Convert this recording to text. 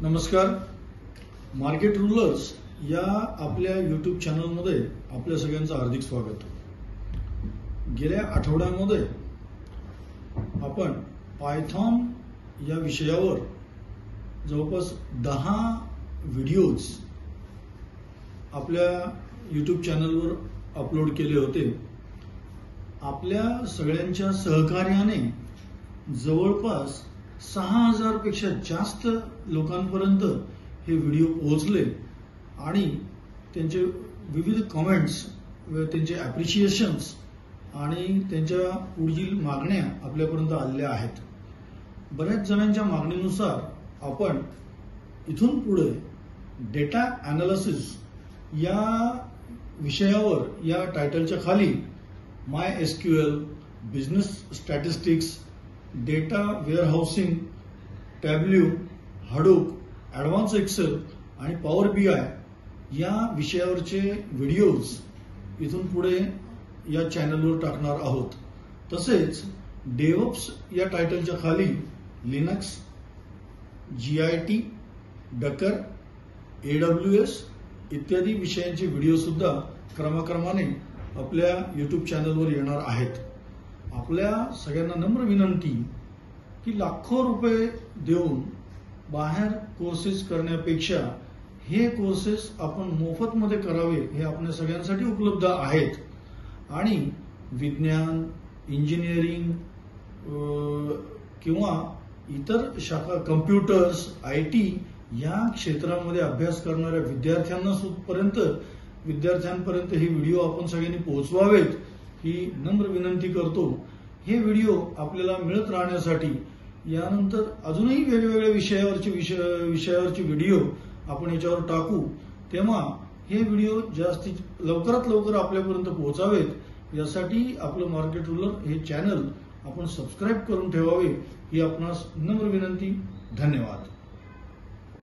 नमस्कार. Market rulers या आपल्या यूट्यूब चॅनलमध्ये आपल्या सगळ्यांचं हार्दिक स्वागत. गेल्या आठवड्यामध्ये आपण पायथॉन या विषयावर जवळपास 10 व्हिडिओज आपल्या यूट्यूब चॅनलवर अपलोड केले होते. आपल्या सगळ्यांच्या सहकार्याने जवळपास 6000 पेक्षा जास्त लोकांपर्यंत हे व्हिडिओ पोहोचले आणि त्यांचे विविध कमेंट्स, त्यांचे ॲप्रिशिएशन्स आणि त्यांच्या पुढील मागण्या आपल्यापर्यंत आलेल्या आहेत. बऱ्याच जणांच्या मागणीनुसार आपण इथून पुढे डेटा ॲनालिसिस या विषयावर या टायटलच्या खाली MySQL, business statistics, data warehousing, Tableau, Hadoop, advance Excel आणि पॉवर BI या विषयावरचे व्हिडिओज इथून पुढे या चॅनलवर टाकणार आहोत. तसेच डेव्हऑप्स या टायटलच्या खाली लिनक्स, GIT, डकर, AWS इत्यादी विषयांचे व्हिडिओ सुद्धा क्रमाक्रमाने आपल्या यूट्यूब चॅनलवर येणार आहेत. आपल्या सगळ्यांना नम्र विनंती की लाखो रुपये देऊन बाहेर कोर्सेस करण्यापेक्षा हे कोर्सेस आपण मोफतमध्ये करावे. हे आपल्या सगळ्यांसाठी उपलब्ध आहेत आणि विज्ञान, इंजिनिअरिंग किंवा इतर शाखा, कम्प्युटर्स, IT या क्षेत्रामध्ये अभ्यास करणाऱ्या विद्यार्थ्यांपर्यंत हे व्हिडिओ आपण सगळ्यांनी पोहोचवावेत ही नम्र विनंती करतो. हे व्हिडिओ आपल्याला मिळत राहण्यासाठी यानंतर अजूनही वेगवेगळ्या विषयावरचे व्हिडिओ आपण याच्यावर टाकू, तेव्हा हे व्हिडिओ लवकरात लवकर आपल्यापर्यंत पोहोचावेत यासाठी आपलं मार्केट रूलर हे चॅनल आपण सबस्क्राईब करून ठेवावे ही आपणास नम्र विनंती. धन्यवाद.